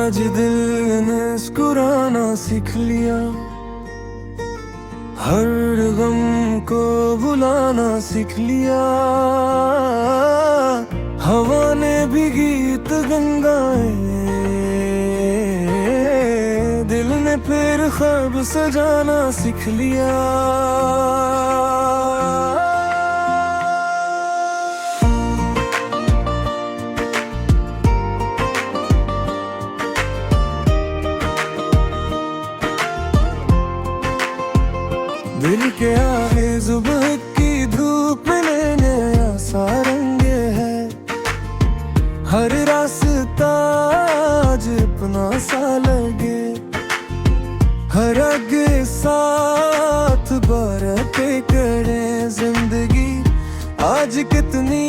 आज दिल ने मुस्कुराना सीख लिया, हर गम को बुलाना सीख लिया। हवा ने भी गीत गंगाए, दिल ने फिर ख्वाब सजाना सीख लिया। दिल के आगे सुबह की धूप में नया सा रंग है, हर रास्ता आज अपना सा लगे, हर आगे साथ बरते करे। जिंदगी आज कितनी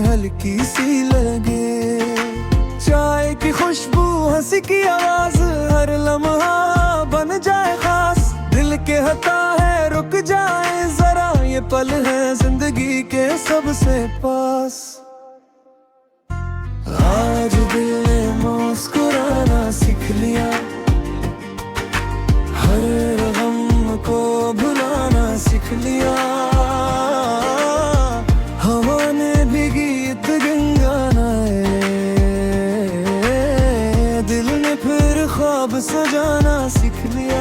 हल्की सी लगे, चाय की खुशबू हंसी की आवाज, हर लम्हा बन जाए खास। दिल के हता है रुक जाए जरा, ये पल है जिंदगी के सबसे पास। आज दिल ने मुस्कुराना सीख लिया, हर गम को भुलाना सीख लिया। हवा ने भी गीत गुनगुनाए, दिल ने फिर ख्वाब सजाना सीख लिया।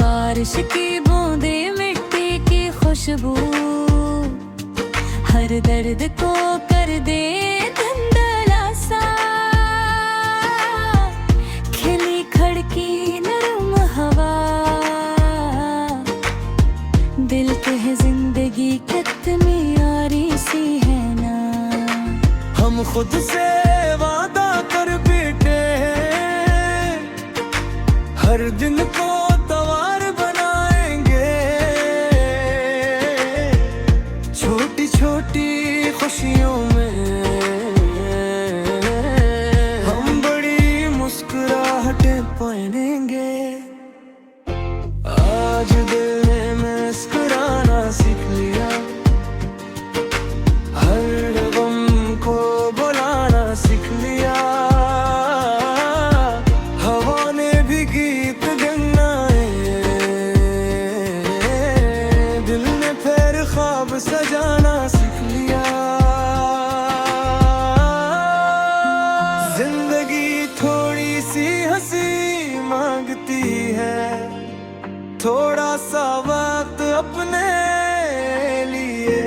बारिश की बूंदे मिट्टी की खुशबू, हर दर्द को कर दे धुंधला सा। खिली खड़की नरम हवा, दिल के है जिंदगी कितनी यारी सी है ना। हम खुद से वादा कर बैठे हैं, हर दिन को तवार बनाएंगे। छोटी छोटी खुशियों में हम बड़ी मुस्कुराहटें पहनेंगे। आज दिल ने मुस्कुराना सीख लिया, हर गम को बुलाना सीख लिया। हवा ने भी गीत गुनगुनाए, दिल ने फिर ख्वाब सजाना सीख लिया। जिंदगी थोड़ी सी हंसी मांगती है, थोड़ा सा वक्त अपने लिए,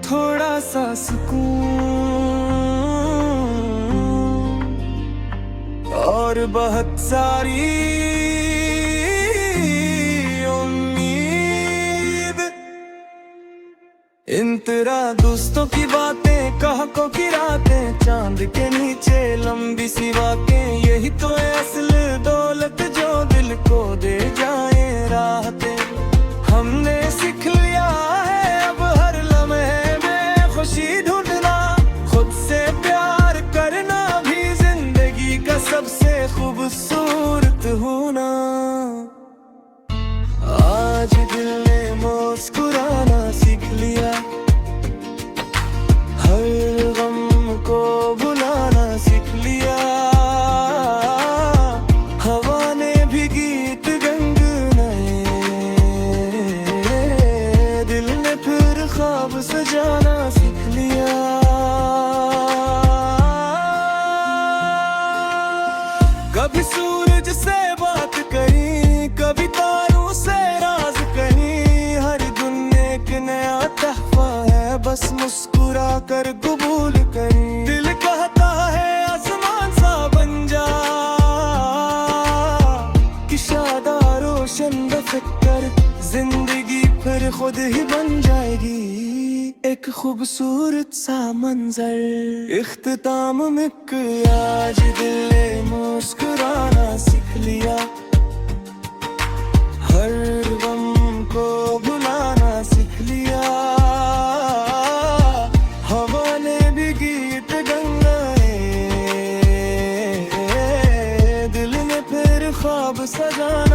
थोड़ा सा सुकून और बहुत सारी उम्मीद। इन तेरा दोस्तों की बातें, कहाकों की रातें, चांद के नीचे लंबी सी बातें, यही तो है असल दौलत जो दिल को दे जाए राहतें। हमने सीख लिया है अब हर लम्हे में खुशी ढूंढना, खुद से प्यार करना भी जिंदगी का सबसे खूबसूरत होना। आज दिल ने मुस्कुराना सीख लिया, हर गम को बुलाना सीख लिया। हवा ने भी गीत गुनगुनाए, दिल ने फिर ख्वाब सजाना सीख लिया। कभी सूरज से बात करी, कभी तारों से राज करी, हर दिन एक नया तहफा है, बस मुस्कुरा कर कबूल करी। दिल कहता है आसमान सा बन जा, कि शादा रोशन रफ़्त कर, जिंदगी फिर खुद ही बन जाएगी एक खूबसूरत सा मंजर। इख्तिताम में आज दिल ने मुस्कुराना सीख लिया, हर गम को भुलाना सीख लिया। हवा ने भी गीत गुनगुनाए, सजाना